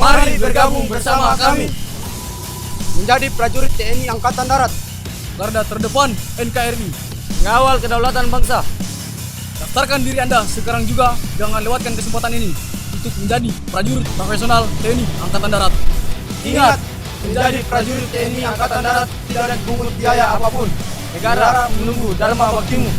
Mari bergabung bersama kami menjadi prajurit TNI Angkatan Darat, garda terdepan NKRI, mengawal kedaulatan bangsa. Daftarkan diri Anda sekarang juga, jangan lewatkan kesempatan ini untuk menjadi prajurit profesional TNI Angkatan Darat. Ingat, menjadi prajurit TNI Angkatan Darat tidak ada dipungut biaya apapun. Negara menunggu dharma baktimu.